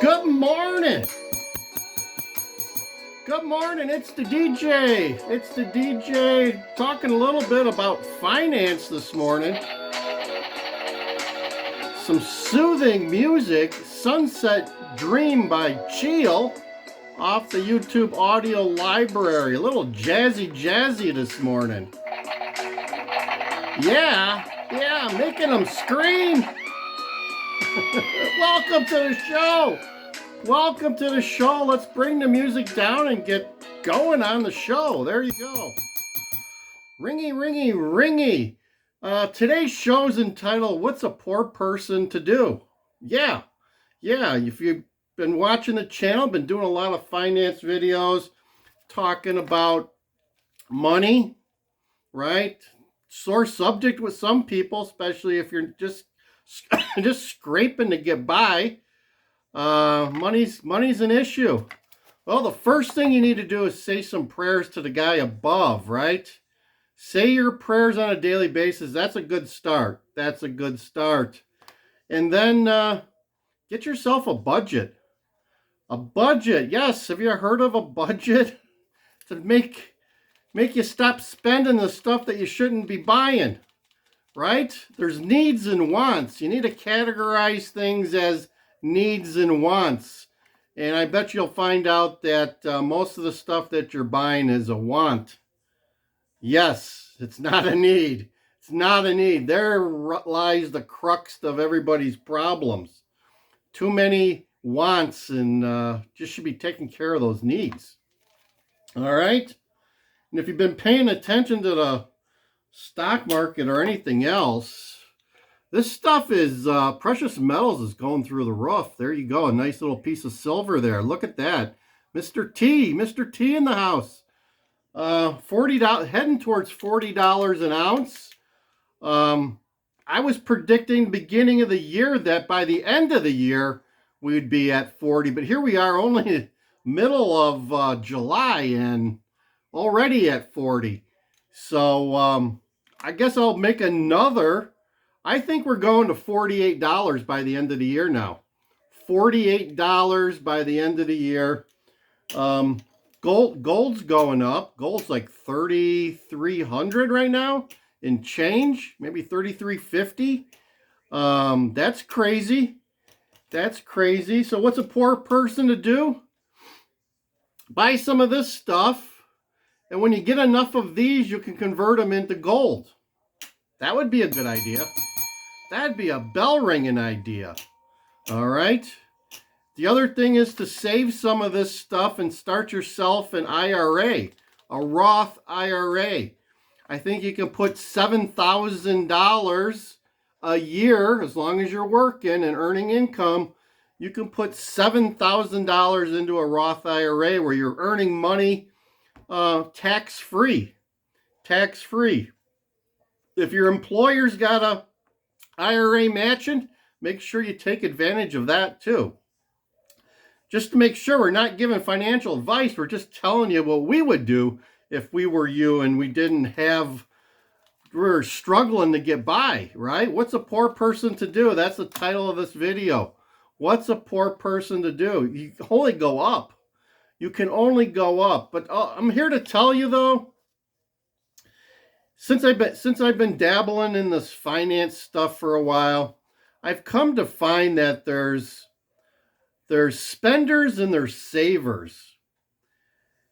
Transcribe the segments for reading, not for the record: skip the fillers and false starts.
Good morning. Good morning. It's the DJ. It's the DJ talking a little bit about finance this morning. Some soothing music, Sunset Dream by Cheel off the YouTube audio library. A little jazzy this morning. Yeah, making them scream. Welcome to the show. Welcome to the show. Let's bring the music down and get going on the show. There you go. Ringy. Today's show is entitled, What's a Poor Person to Do? Yeah. If you've been watching the channel, been doing a lot of finance videos, talking about money, right? Sore subject with some people, especially if you're just scraping to get by. Money's an issue. Well, the first thing you need to do is say some prayers to the guy above, right? Say your prayers on a daily basis. That's a good start. And then get yourself a budget. A budget, yes. Have you heard of a budget? To make you stop spending the stuff that you shouldn't be buying, right? There's needs and wants. You need to categorize things as needs and wants. And I bet you'll find out that most of the stuff that you're buying is a want. Yes, it's not a need. It's not a need. There lies the crux of everybody's problems. Too many wants, and just should be taking care of those needs. All right? And if you've been paying attention to the stock market or anything else, this stuff is, precious metals is going through the roof. There you go, a nice little piece of silver there. Look at that. Mr. T in the house. $40, heading towards $40 an ounce. I was predicting beginning of the year that by the end of the year, we'd be at 40. But here we are, only middle of July, and already at 40. So I guess I'll make another. I think we're going to $48 by the end of the year now. $48 by the end of the year. Gold's going up. Gold's like 3,300 right now in change, maybe 3,350. That's crazy. So what's a poor person to do? Buy some of this stuff. And when you get enough of these, you can convert them into gold. That would be a good idea. That'd be a bell-ringing idea. All right? The other thing is to save some of this stuff and start yourself an IRA, a Roth IRA. I think you can put $7,000 a year, as long as you're working and earning income. You can put $7,000 into a Roth IRA where you're earning money tax-free. If your employer's got a IRA matching, make sure you take advantage of that too. Just to make sure we're not giving financial advice, we're just telling you what we would do if we were you and we were struggling to get by, right? What's a poor person to do? That's the title of this video. What's a poor person to do? You can only go up. You can only go up. But I'm here to tell you though, since I've been dabbling in this finance stuff for a while, I've come to find that there's spenders and there's savers.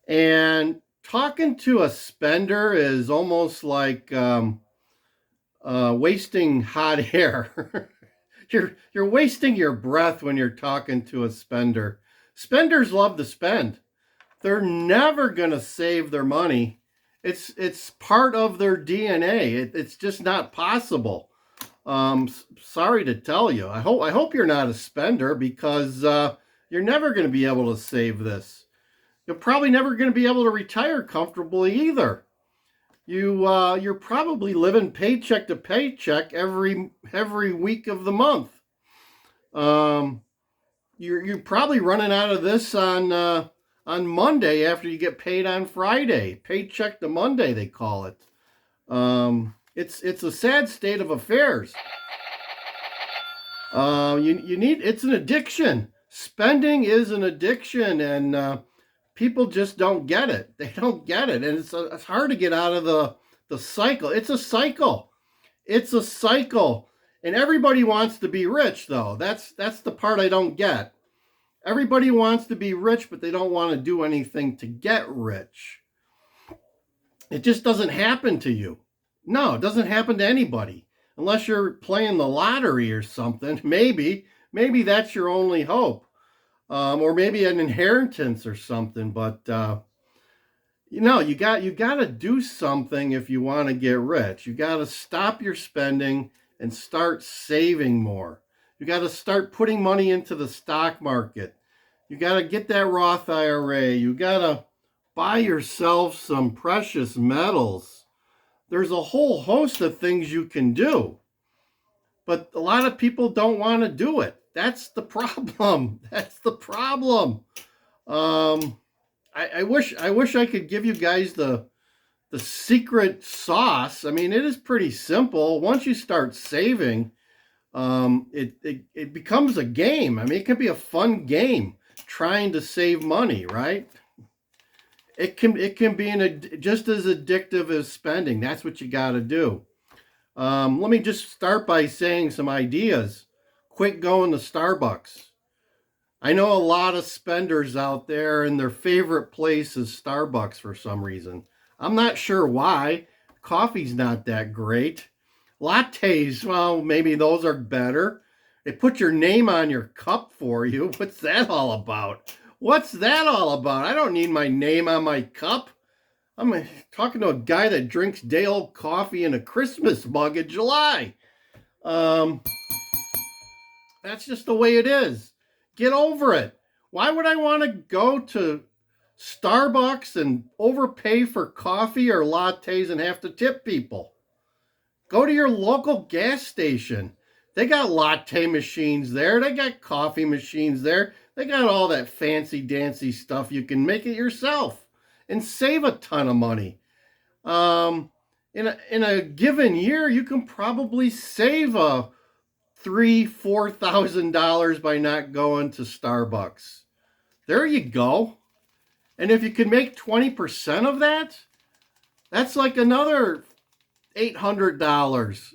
And talking to a spender is almost like wasting hot air. You're wasting your breath when you're talking to a spender. Spenders love to spend. They're never going to save their money. It's part of their DNA. It's just not possible. Sorry to tell you. I hope you're not a spender, because you're never going to be able to save this. You're probably never going to be able to retire comfortably either. You're probably living paycheck to paycheck every week of the month. You're probably running out of this on Monday after you get paid on Friday. Paycheck to Monday, they call it. It's a sad state of affairs. It's an addiction. spending is an addiction, and people just don't get it. They don't get it, and it's hard to get out of the cycle. It's a cycle. It's a cycle, and everybody wants to be rich, though. That's the part I don't get. Everybody wants to be rich, but they don't want to do anything to get rich. It just doesn't happen to you. No, it doesn't happen to anybody unless you're playing the lottery or something. Maybe that's your only hope, or maybe an inheritance or something. But you got to do something if you want to get rich. You got to stop your spending and start saving more. You got to start putting money into the stock market. You got to get that Roth IRA. You got to buy yourself some precious metals. There's a whole host of things you can do, but a lot of people don't want to do it. That's the problem. That's the problem. I wish I could give you guys the secret sauce. I mean, it is pretty simple. Once you start saving, it becomes a game. I mean, it can be a fun game trying to save money, right? It can be just as addictive as spending. That's what you got to do. Let me just start by saying some ideas. Quit going to Starbucks. I know a lot of spenders out there, and their favorite place is Starbucks for some reason. I'm not sure why. Coffee's not that great. Lattes, well, maybe those are better. They put your name on your cup for you. What's that all about? What's that all about? I don't need my name on my cup. I'm talking to a guy that drinks day-old coffee in a Christmas mug in July. That's just the way it is. Get over it. Why would I want to go to Starbucks and overpay for coffee or lattes and have to tip people? Go to your local gas station. They got latte machines there. They got coffee machines there. They got all that fancy-dancy stuff. You can make it yourself and save a ton of money. In a given year, you can probably save $3,000-$4,000 by not going to Starbucks. There you go. And if you can make 20% of that, that's like another $800.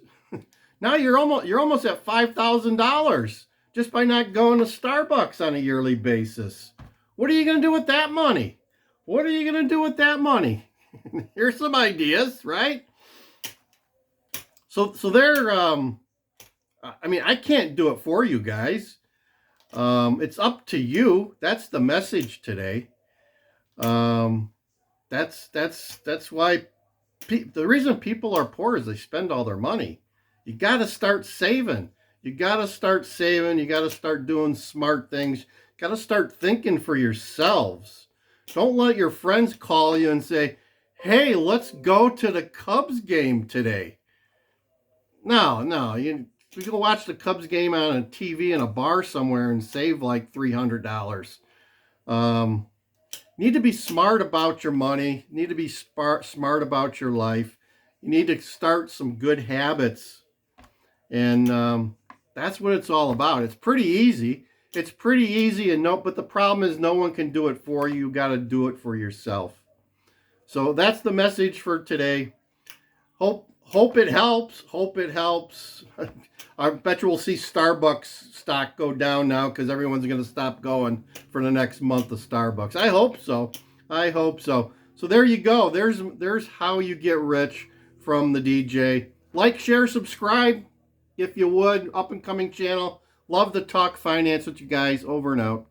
Now you're almost at $5,000 just by not going to Starbucks on a yearly basis. What are you going to do with that money? What are you going to do with that money? Here's some ideas, right? So they're I mean, I can't do it for you guys. It's up to you. That's the message today. That's why the reason people are poor is they spend all their money. You got to start saving. You got to start saving. You got to start doing smart things. You got to start thinking for yourselves. Don't let your friends call you and say, "Hey, let's go to the Cubs game today." No, you can watch the Cubs game on a TV in a bar somewhere and save like $300. Need to be smart about your money. Need to be smart about your life. You need to start some good habits. And that's what it's all about. It's pretty easy. But the problem is no one can do it for you. You got to do it for yourself. So that's the message for today. Hope it helps. Hope it helps. I bet you we'll see Starbucks stock go down now because everyone's going to stop going for the next month of Starbucks. I hope so. So there you go. There's how you get rich from the DJ. Like, share, subscribe if you would. Up and coming channel. Love to talk finance with you guys. Over and out.